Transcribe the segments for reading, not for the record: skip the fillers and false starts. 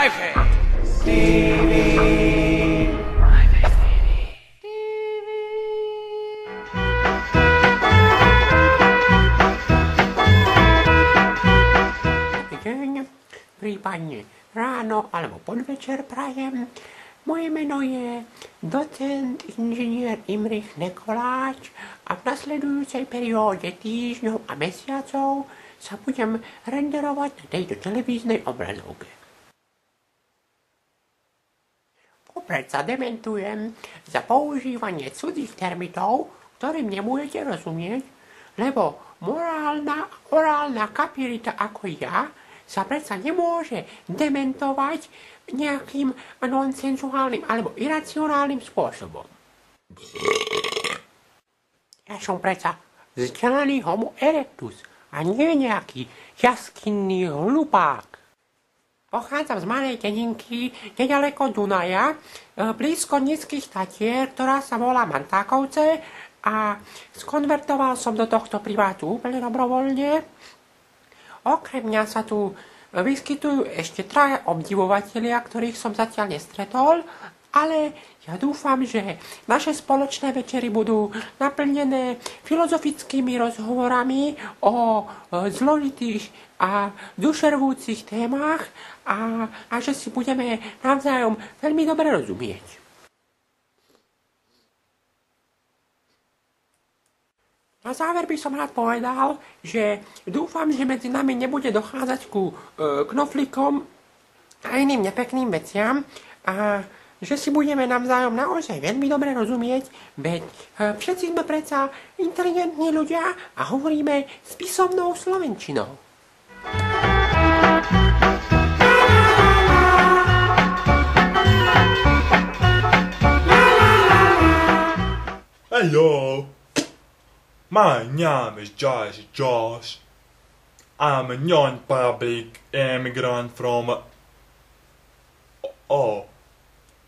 My Face TV. My Face TV. Deň, prípadne ráno alebo podvečer prajem. Moje meno je docent inžinier Imrich Nekoláč a v nasledujúcej perióde týždňov a mesiacov sa budem renderovať na tejto televíznej obrazovke. Popred sa dementujem za používanie cudzích termitov, ktorým nebudete rozumieť, lebo orálna kapirita ako ja sa predsa nemôže dementovať nejakým nonsenzuálnym alebo iracionálnym spôsobom. Ja som predsa vzdelaný homo erectus a nie nejaký jaskinný hlupák. Pochádzam z malej dedinky nedaleko Dunaja, blízko nízkych Tatier, ktorá sa volá Mantákovce, a skonvertoval som do tohto privátu úplne dobrovoľne. Okrem mňa sa tu vyskytujú ešte 3 obdivovatelia, ktorých som zatiaľ nestretol, ale ja dúfam, že naše spoločné večery budú naplnené filozofickými rozhovorami o zložitých a dušervúcich témach a že si budeme navzájom veľmi dobre rozumieť. Na záver by som rád povedal, že dúfam, že medzi nami nebude dochádzať ku knoflikom a iným nepekným veciam a že si budeme navzájom naozaj veľmi dobre rozumieť, veď všetci sme predsa inteligentní ľudia a hovoríme spisovnou slovenčinou. Hello. My name is Josh. I'm a non-public immigrant from...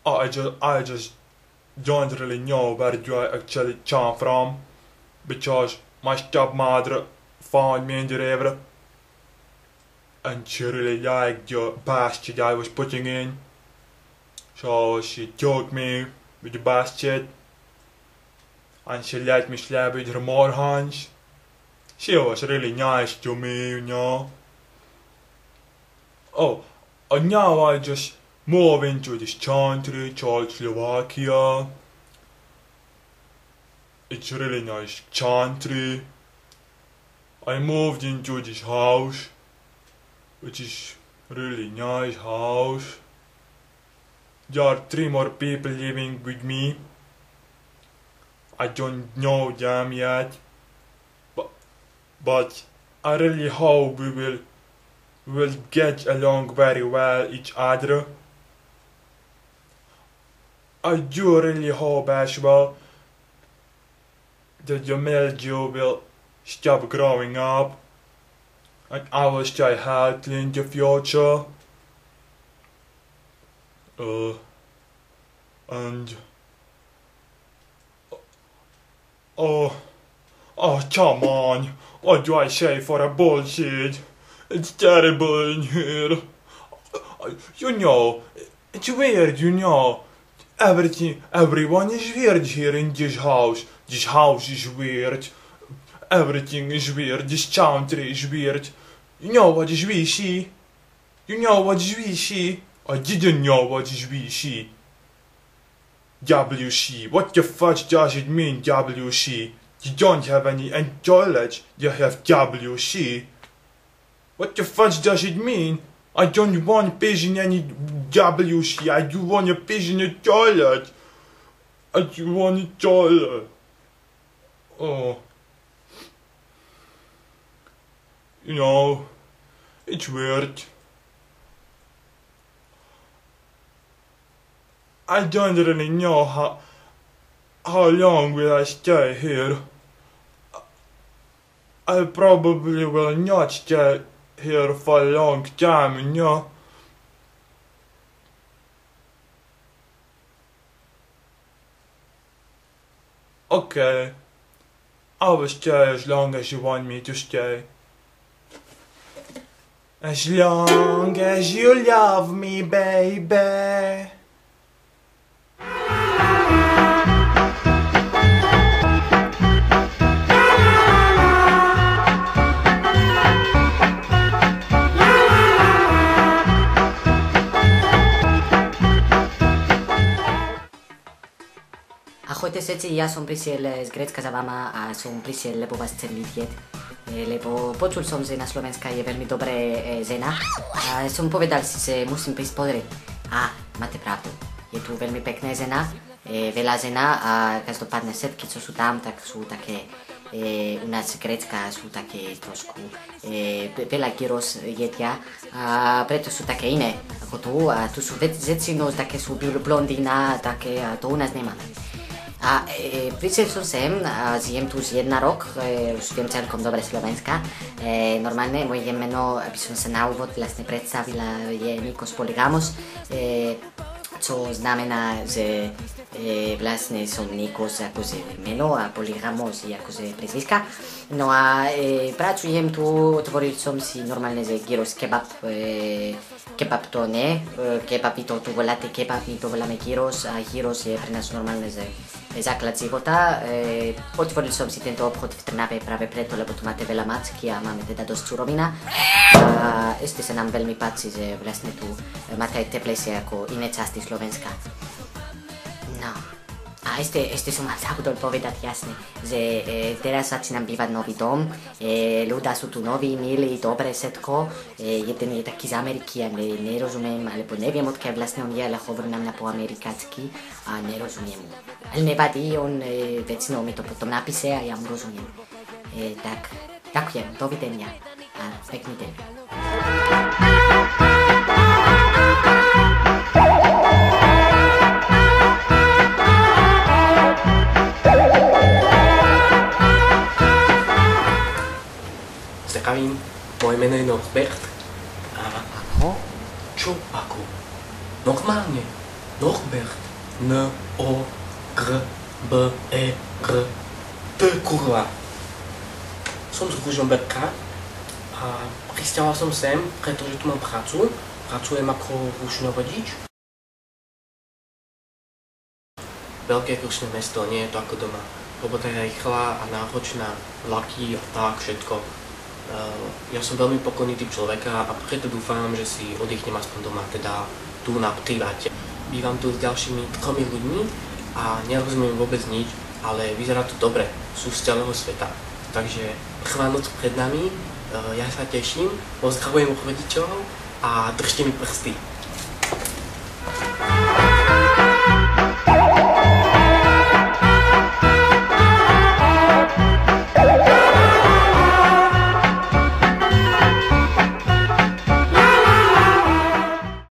I just don't really know where do I actually come from, because my stepmother found me in the river, and she really liked the basket I was putting in, so she took me with the basket, and she let me sleep with her more hands. She was really nice to me, you know. And now I just move into this country called Slovakia. It's a really nice country. I moved into this house, which is a really nice house. There are 3 more people living with me. I don't know them yet, but I really hope we will get along very well each other. I do really hope as well that the mildew will stop growing up and I will stay healthy in the future. Come on, what do I say for a bullshit? It's terrible in here. You know, it's weird, you know. Everyone is weird here in this house. This house is weird. Everything is weird. This country is weird. You know what is wishy? You know what is wishy? I didn't know what is wishy. WC. What the fudge does it mean, WC? You don't have any toilets, you have WC. What the fudge does it mean? I don't want to piss in any WC, I do want to piss in a toilet. I do want a toilet. You know, it's weird. I don't really know how long will I stay here. I probably will not stay here for a long time, you know. Okay, I will stay as long as you want me to stay. As long as you love me, baby. Ahojte všetci, ja som prišiel z Grécka za vama a som prišiel, lebo vás chcem vidieť. Lebo počul som, že na Slovensku je veľmi dobré žena a som povedal si, že musím prísť pozrieť. A máte pravdu, je tu veľmi pekná žena, veľa žena a každopádne všetky, čo sú tam, tak sú také, u nás z Grécka sú také trošku, veľa gyros jedia a preto sú také iné ako tu a tu sú väčšinou také sú blondína, také a to u nás nemáme. A prišiel som sem a žijem tu už 1 rok, už viem celkom dobre Slovenska. Normálne moje meno, aby som sa na úvod vlastne predstavila, je Nikos Polygamos, čo znamená, že vlastne som Nikos akože meno a Polygamos je akože prezviska. No a pracujem tu, otvoril som si normálne že gyros kebab, kebab to nie, kebab to tu voláte kebab, my to voláme gyros a gyros je pre nás normálne že základ života. Otvoril som si tento obchod v Trnave práve preto, lebo tu máte veľa macky a máme teda dosť surovina. A ešte sa nám veľmi páči, že vlastne tu máte aj teplejšie ako iné časti Slovenska. No. A ešte som vám zabudol povedať jasne, že teraz začínam bývať nový dom, ľudia sú tu noví, milí, dobre, všetko. Jeden je taký z Ameriky a nerozumiem, alebo neviem odkiaľ vlastne on je, ale hovorí nám po amerikácky a nerozumiem mu. Ale nevadí, on väčšinou mi to potom napíše a ja mu rozumiem. Tak, ďakujem, dovidenia a pekný deň. Zdravím, moje meno je Norbert a ako? Čo ako? Normálne, Norbert, N-O-R-B-E-R-T, kurva. Som z Ružomberka a prisťahoval som sem, pretože tu mám prácu, pracujem ako rušňovodič. Veľké krušné mesto, nie je to ako doma. Robota je rýchla a náročná, vlaky a tak, všetko. Ja som veľmi pokojný typ človeka a preto dúfam, že si oddychnem aspoň doma, teda tu na priváte. Bývam tu s ďalšími 3 ľuďmi a nerozumiem vôbec nič, ale vyzerá to dobre, sú z celého sveta. Takže prvá noc pred nami, ja sa teším, pozdravujem rodičov a držte mi prsty.